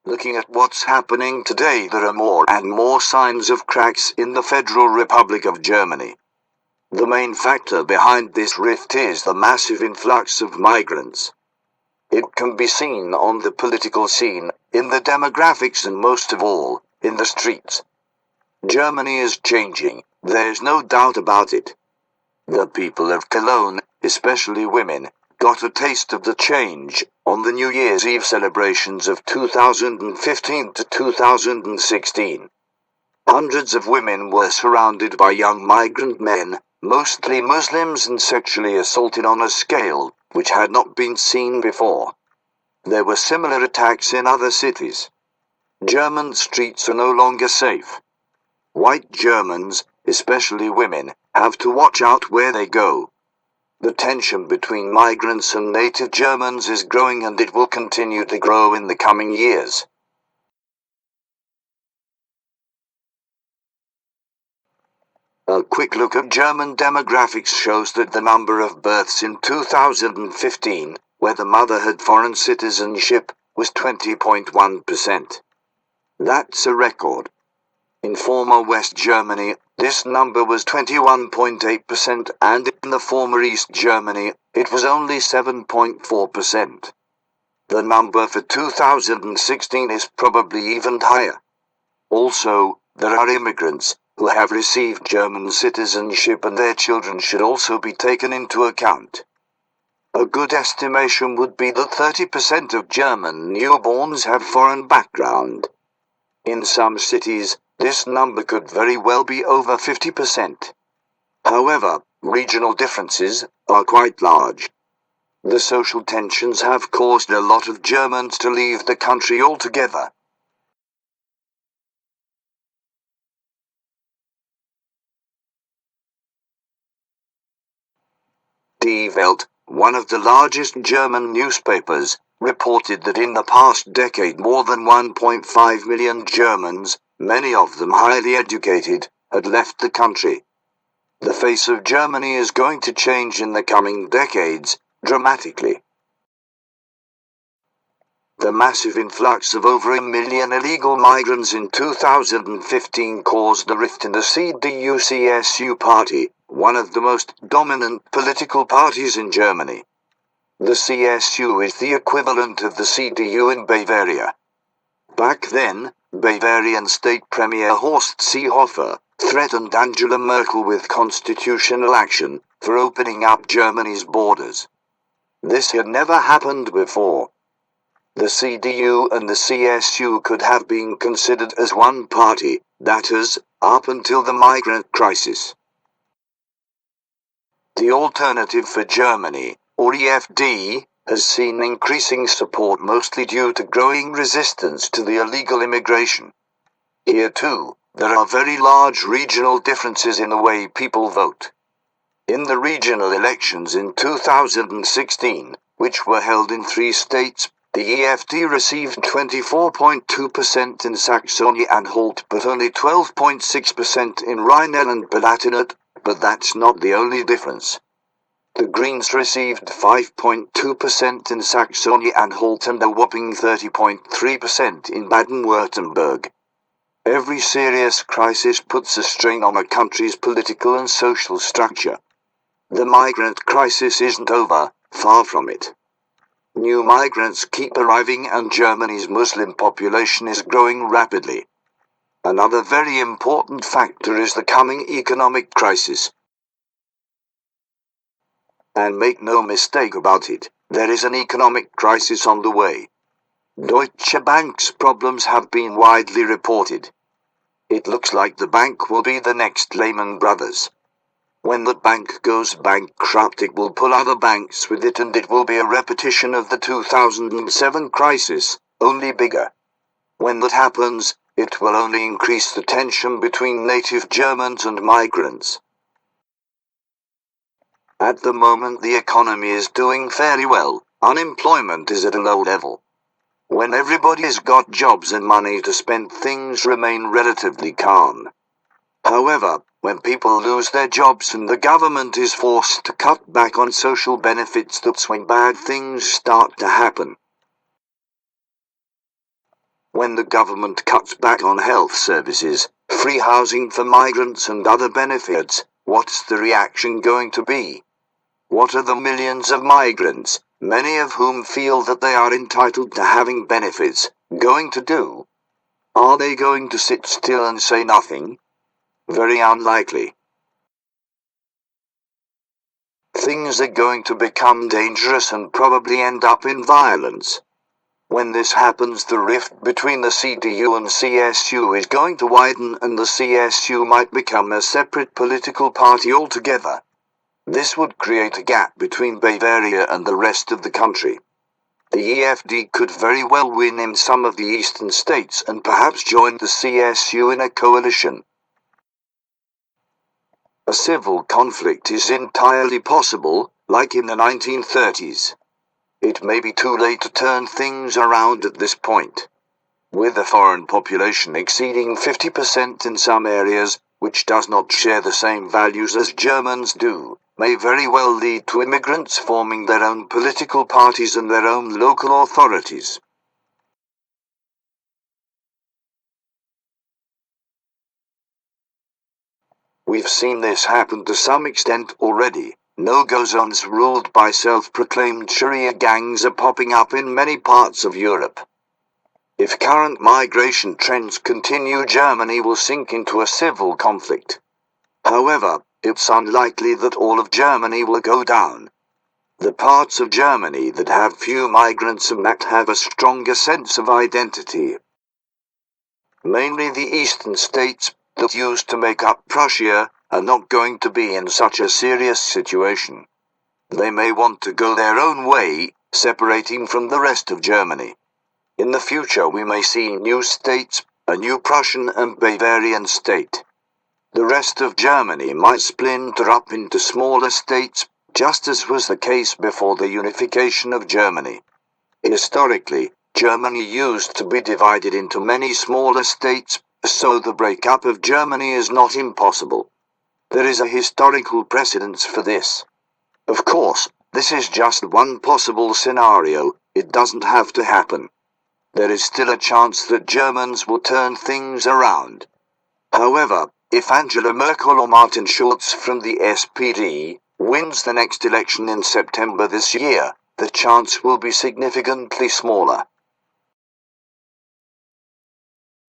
Looking at what's happening today, there are more and more signs of cracks in the Federal Republic of Germany. The main factor behind this rift is the massive influx of migrants. It can be seen on the political scene, in the demographics and most of all, in the streets. Germany is changing, there's no doubt about it. The people of Cologne, especially women, got a taste of the change on the New Year's Eve celebrations of 2015 to 2016. Hundreds of women were surrounded by young migrant men, mostly Muslims, and sexually assaulted on a scale which had not been seen before. There were similar attacks in other cities. German streets are no longer safe. White Germans, especially women, have to watch out where they go. The tension between migrants and native Germans is growing, and it will continue to grow in the coming years. A quick look at German demographics shows that the number of births in 2015, where the mother had foreign citizenship, was 20.1%. That's a record. In former West Germany, this number was 21.8%, and in the former East Germany, it was only 7.4%. The number for 2016 is probably even higher. Also, there are immigrants who have received German citizenship, and their children should also be taken into account. A good estimation would be that 30% of German newborns have foreign background. In some cities, this number could very well be over 50%. However, regional differences are quite large. The social tensions have caused a lot of Germans to leave the country altogether. Die Welt, one of the largest German newspapers, reported that in the past decade more than 1.5 million Germans, many of them highly educated, had left the country. The face of Germany is going to change in the coming decades, dramatically. The massive influx of over 1 million illegal migrants in 2015 caused a rift in the CDU-CSU party, one of the most dominant political parties in Germany. The CSU is the equivalent of the CDU in Bavaria. Back then, Bavarian State Premier Horst Seehofer threatened Angela Merkel with constitutional action for opening up Germany's borders. This had never happened before. The CDU and the CSU could have been considered as one party, that is, up until the migrant crisis. The Alternative for Germany, or EFD, has seen increasing support, mostly due to growing resistance to the illegal immigration. Here too, there are very large regional differences in the way people vote. In the regional elections in 2016, which were held in 3 states, the EFD received 24.2% in Saxony-Anhalt but only 12.6% in Rhineland-Palatinate, but that's not the only difference. The Greens received 5.2% in Saxony-Anhalt and a whopping 30.3% in Baden-Württemberg. Every serious crisis puts a strain on a country's political and social structure. The migrant crisis isn't over, far from it. New migrants keep arriving, and Germany's Muslim population is growing rapidly. Another very important factor is the coming economic crisis. And make no mistake about it, there is an economic crisis on the way. Deutsche Bank's problems have been widely reported. It looks like the bank will be the next Lehman Brothers. When that bank goes bankrupt, it will pull other banks with it, and it will be a repetition of the 2007 crisis, only bigger. When that happens, it will only increase the tension between native Germans and migrants. At the moment, the economy is doing fairly well. Unemployment is at a low level. When everybody's got jobs and money to spend, things remain relatively calm. However, when people lose their jobs and the government is forced to cut back on social benefits, that's when bad things start to happen. when the government cuts back on health services, free housing for migrants and other benefits, what's the reaction going to be? What are the millions of migrants, many of whom feel that they are entitled to having benefits, going to do? Are they going to sit still and say nothing? Very unlikely. Things are going to become dangerous and probably end up in violence. When this happens, the rift between the CDU and CSU is going to widen, and the CSU might become a separate political party altogether. This would create a gap between Bavaria and the rest of the country. The EFD could very well win in some of the eastern states and perhaps join the CSU in a coalition. A civil conflict is entirely possible, like in the 1930s. It may be too late to turn things around at this point. With a foreign population exceeding 50% in some areas, which does not share the same values as Germans do, may very well lead to immigrants forming their own political parties and their own local authorities. We've seen this happen to some extent already. No-go zones ruled by self-proclaimed Sharia gangs are popping up in many parts of Europe. If current migration trends continue, Germany will sink into a civil conflict. However, it's unlikely that all of Germany will go down. The parts of Germany that have few migrants and that have a stronger sense of identity, mainly the eastern states that used to make up Prussia, are not going to be in such a serious situation. They may want to go their own way, separating from the rest of Germany. In the future we may see new states, a new Prussian and Bavarian state. The rest of Germany might splinter up into smaller states, just as was the case before the unification of Germany. Historically, Germany used to be divided into many smaller states, so the breakup of Germany is not impossible. There is a historical precedence for this. Of course, this is just one possible scenario, it doesn't have to happen. There is still a chance that Germans will turn things around. However, if Angela Merkel or Martin Schulz from the SPD wins the next election in September this year, the chance will be significantly smaller.